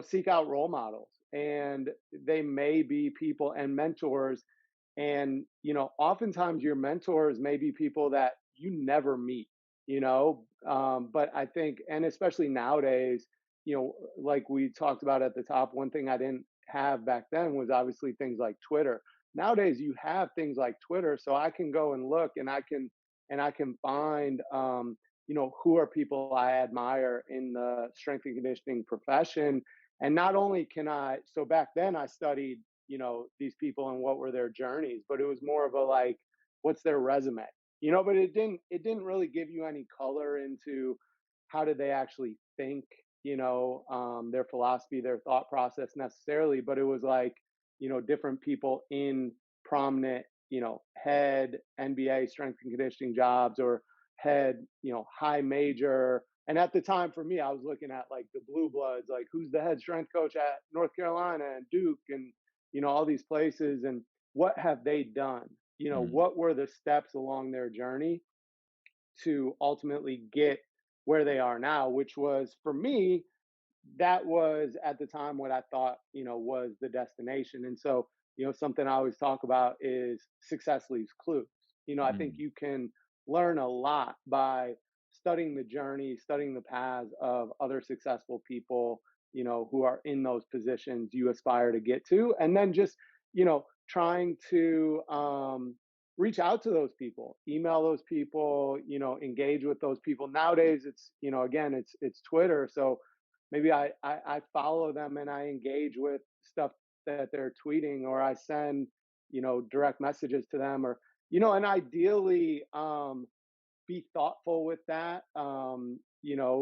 seek out role models, and they may be people and mentors. And, oftentimes your mentors may be people that you never meet, but I think, and especially nowadays, like we talked about at the top, one thing I didn't have back then was obviously things like Twitter. Nowadays you have things like Twitter, so I can go and look, and I can find, who are people I admire in the strength and conditioning profession. And not only can so back then I studied, these people and what were their journeys, but it was more of a like, what's their resume? But it didn't really give you any color into how did they actually think, their philosophy, their thought process necessarily, but it was like, different people in prominent, head NBA strength and conditioning jobs, or head, high major. And at the time for me, I was looking at like the blue bloods, like who's the head strength coach at North Carolina and Duke and, all these places, and what have they done? Mm, What were the steps along their journey to ultimately get where they are now, which was for me, that was at the time what I thought, was the destination. And so, something I always talk about is success leaves clues. I think mm. you can learn a lot by studying the journey, studying the paths of other successful people, who are in those positions you aspire to get to. And then just, trying to reach out to those people, email those people, engage with those people. Nowadays, it's, again, it's Twitter. So, maybe I follow them and I engage with stuff that they're tweeting, or I send, direct messages to them, or, and ideally, be thoughtful with that.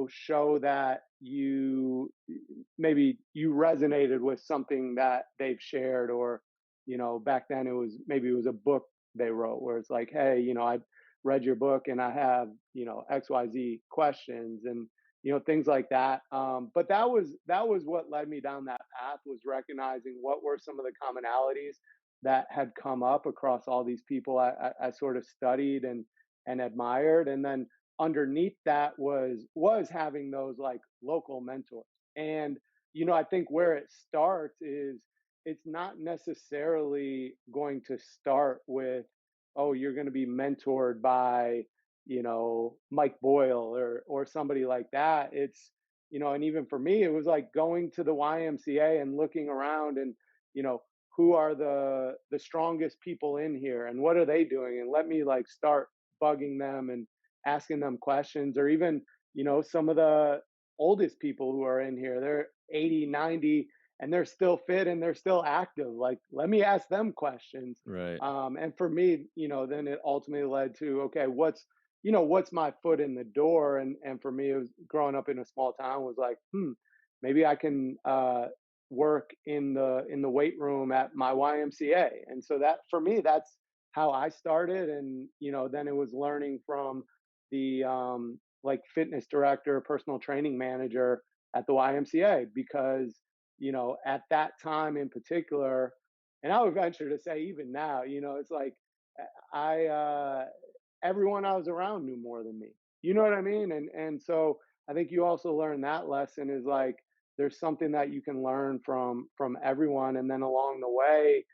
Show that maybe you resonated with something that they've shared, or, back then maybe it was a book they wrote where it's like, hey, I read your book and I have, XYZ questions, and, things like that. But that was what led me down that path, was recognizing what were some of the commonalities that had come up across all these people I sort of studied and admired. And then underneath that was having those like local mentors. And, I think where it starts is, it's not necessarily going to start with, oh, you're going to be mentored by, Mike Boyle or somebody like that. It's, and even for me, it was like going to the YMCA and looking around, and, you know, who are the strongest people in here and what are they doing, and let me like start bugging them and asking them questions. Or even, some of the oldest people who are in here, they're 80, 90, and they're still fit and they're still active. Like, let me ask them questions. Right. And for me, then it ultimately led to, okay, what's my foot in the door? And for me, it was growing up in a small town, was like, maybe I can work in the weight room at my YMCA. And so that for me, that's how I started. And, then it was learning from the like fitness director, personal training manager at the YMCA, because, at that time in particular, and I would venture to say even now, it's like I everyone I was around knew more than me. You know what I mean? And so I think you also learn that lesson, is like, there's something that you can learn from everyone. And then along the way,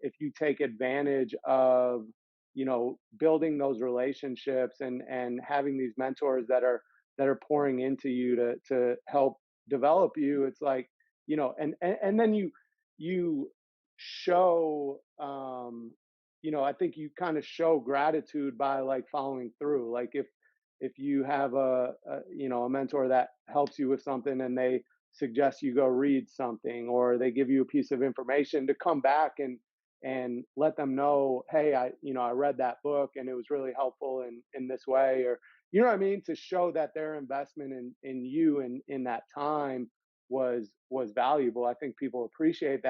if you take advantage of, building those relationships and having these mentors that are pouring into you to help develop you, it's like, and then you show, I think you kind of show gratitude by like following through. Like, if you have a mentor that helps you with something, and they suggest you go read something, or they give you a piece of information, to come back and let them know, hey, I read that book and it was really helpful in this way, or, what I mean, to show that their investment in you and in that time was valuable. I think people appreciate that.